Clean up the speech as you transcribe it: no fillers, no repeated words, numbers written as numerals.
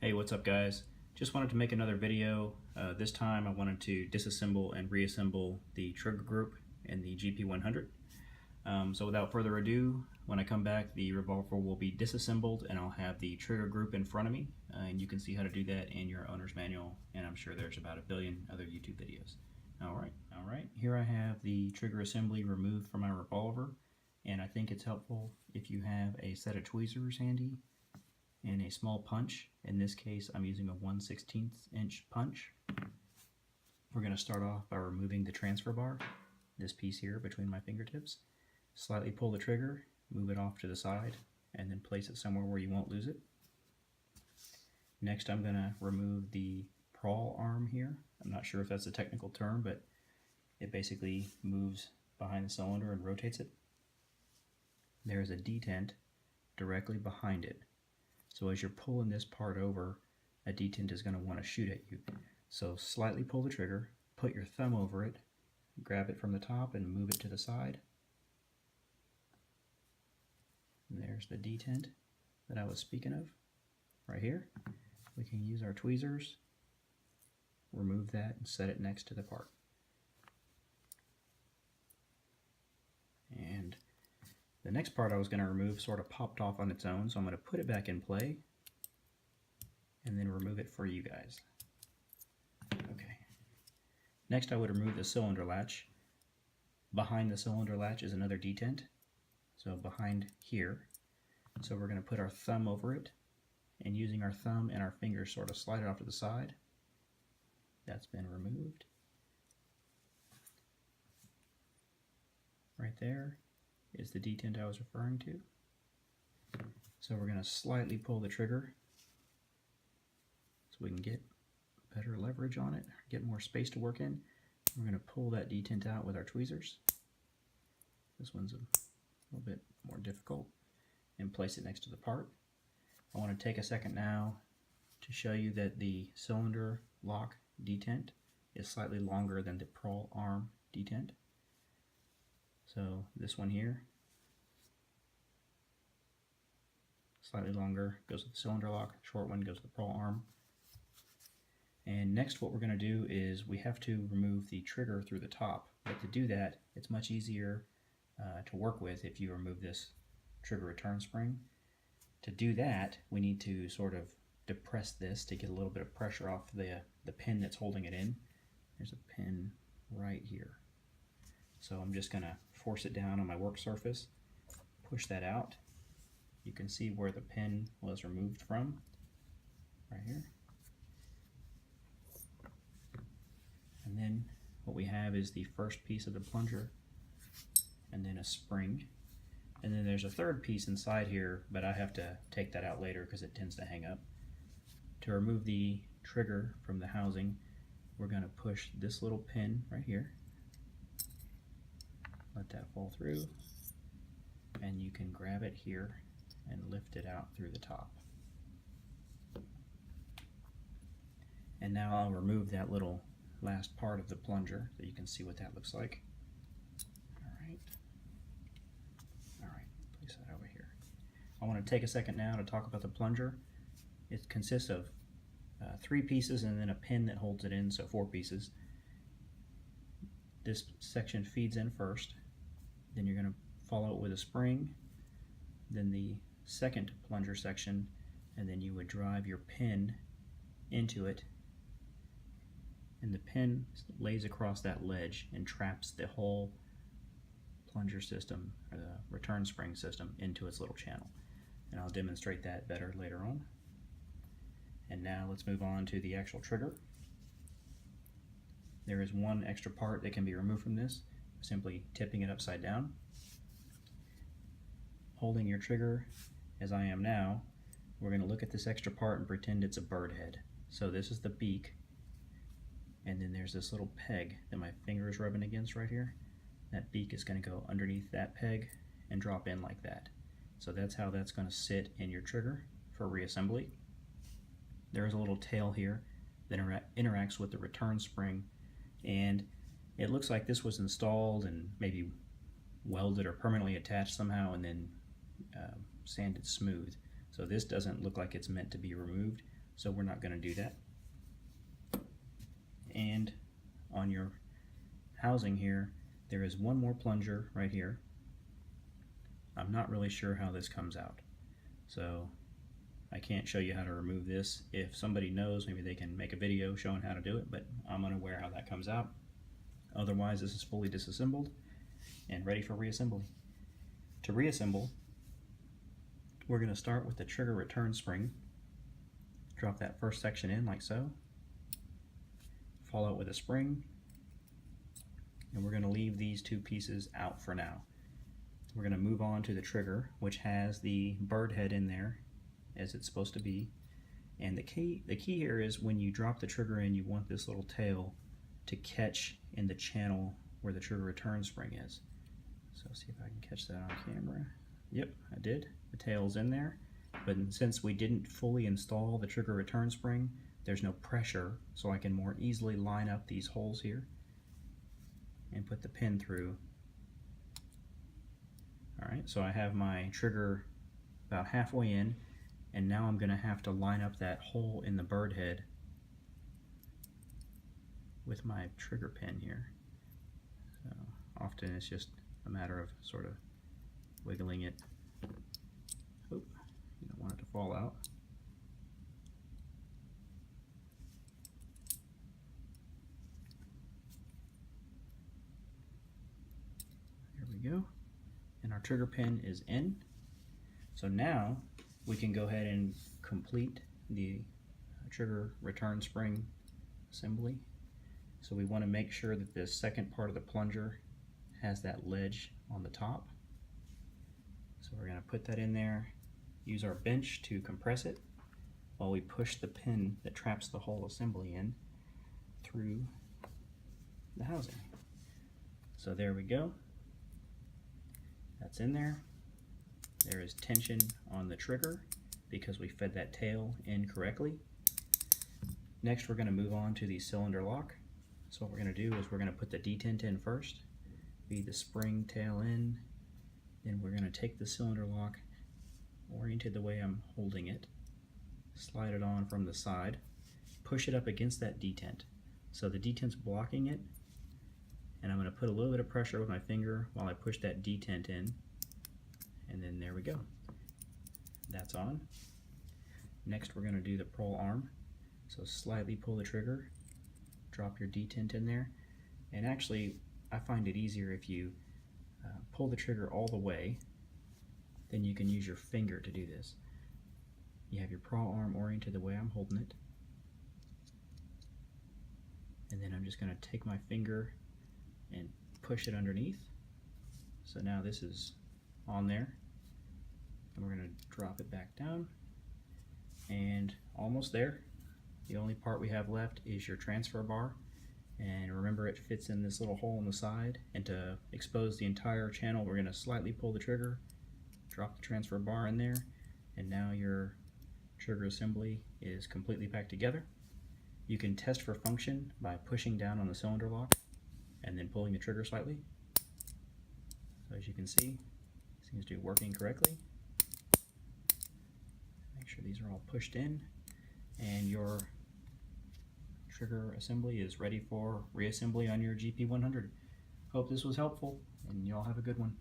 Hey, what's up guys? Just wanted to make another video. This time I wanted to disassemble and reassemble the trigger group in the GP100. So without further ado, when I come back the revolver will be disassembled and I'll have the trigger group in front of me, and you can see how to do that in your owner's manual, and I'm sure there's about a billion other YouTube videos. Alright, here I have the trigger assembly removed from my revolver, and I think it's helpful if you have a set of tweezers handy and a small punch. In this case I'm using a 1/16 inch punch. We're going to start off by removing the transfer bar, this piece here between my fingertips. Slightly pull the trigger, move it off to the side, and then place it somewhere where you won't lose it. Next I'm going to remove the prowl arm here. I'm not sure if that's a technical term, but it basically moves behind the cylinder and rotates it. There is a detent directly behind it. So as you're pulling this part over, a detent is going to want to shoot at you. So slightly pull the trigger, put your thumb over it, grab it from the top and move it to the side. And there's the detent that I was speaking of, right here. We can use our tweezers, remove that and set it next to the part. And the next part I was going to remove sort of popped off on its own, so I'm going to put it back in play and then remove it for you guys. Okay. Next I would remove the cylinder latch. Behind the cylinder latch is another detent, so behind here. So we're going to put our thumb over it, and using our thumb and our fingers sort of slide it off to the side. That's been removed. Right there is the detent I was referring to. So we're going to slightly pull the trigger so we can get better leverage on it, get more space to work in. We're going to pull that detent out with our tweezers. This one's a little bit more difficult, and place it next to the part. I want to take a second now to show you that the cylinder lock detent is slightly longer than the prowl arm detent. So this one here, slightly longer, goes with the cylinder lock, short one goes with the prowl arm. And next what we're going to do is we have to remove the trigger through the top. But to do that, it's much easier to work with if you remove this trigger return spring. To do that, we need to sort of depress this to get a little bit of pressure off the pin that's holding it in. There's a pin right here. So I'm just going to force it down on my work surface, push that out. You can see where the pin was removed from, right here. And then what we have is the first piece of the plunger, and then a spring. And then there's a third piece inside here, but I have to take that out later because it tends to hang up. To remove the trigger from the housing, we're going to push this little pin right here. Let that fall through, and you can grab it here and lift it out through the top. And now I'll remove that little last part of the plunger so you can see what that looks like. Alright, place that over here. I want to take a second now to talk about the plunger. It consists of 3 pieces and then a pin that holds it in, so 4 pieces. This section feeds in first, then you're going to follow it with a spring, then the second plunger section, and then you would drive your pin into it, and the pin lays across that ledge and traps the whole plunger system, or the return spring system, into its little channel. And I'll demonstrate that better later on. And now let's move on to the actual trigger. There is one extra part that can be removed from this, simply tipping it upside down. Holding your trigger as I am now, we're going to look at this extra part and pretend it's a bird head. So this is the beak, and then there's this little peg that my finger is rubbing against right here. That beak is going to go underneath that peg and drop in like that. So that's how that's going to sit in your trigger for reassembly. There is a little tail here that interacts with the return spring, and it looks like this was installed and maybe welded or permanently attached somehow and then sanded smooth. So this doesn't look like it's meant to be removed. so we're not going to do that. And on your housing here, there is one more plunger right here. I'm not really sure how this comes out, so I can't show you how to remove this. If somebody knows, maybe they can make a video showing how to do it, but I'm unaware how that comes out. Otherwise, this is fully disassembled and ready for reassembly. To reassemble, we're going to start with the trigger return spring. Drop that first section in like so. Follow it with a spring, and we're going to leave these two pieces out for now. We're going to move on to the trigger, which has the bird head in there as it's supposed to be. And the key here is when you drop the trigger in, you want this little tail to catch in the channel where the trigger return spring is. So see if I can catch that on camera. Yep, I did. The tail's in there, but since we didn't fully install the trigger return spring, there's no pressure, so I can more easily line up these holes here and put the pin through. Alright, so I have my trigger about halfway in, and now I'm going to have to line up that hole in the bird head with my trigger pin here. So often it's just a matter of sort of wiggling it. Oop, you don't want it to fall out. There we go. And our trigger pin is in. So now we can go ahead and complete the trigger return spring assembly. So we want to make sure that the second part of the plunger has that ledge on the top. So we're going to put that in there, use our bench to compress it while we push the pin that traps the whole assembly in through the housing. So there we go. That's in there. There is tension on the trigger because we fed that tail in correctly. Next, we're going to move on to the cylinder lock. So what we're going to do is we're going to put the detent in first, feed the spring tail in, then we're going to take the cylinder lock oriented the way I'm holding it, slide it on from the side, push it up against that detent. So the detent's blocking it, and I'm going to put a little bit of pressure with my finger while I push that detent in, and then there we go. That's on. Next we're going to do the pole arm. So slightly pull the trigger, drop your detent in there, and actually I find it easier if you pull the trigger all the way, then you can use your finger to do this. You have your paw arm oriented the way I'm holding it, and then I'm just going to take my finger and push it underneath. So now this is on there, and we're going to drop it back down, and almost there. The only part we have left is your transfer bar, and remember it fits in this little hole in the side, and to expose the entire channel we're going to slightly pull the trigger, drop the transfer bar in there, and now your trigger assembly is completely back together. You can test for function by pushing down on the cylinder lock and then pulling the trigger slightly. So as you can see, it seems to be working correctly. Make sure these are all pushed in, and your trigger assembly is ready for reassembly on your GP100. Hope this was helpful, and you all have a good one.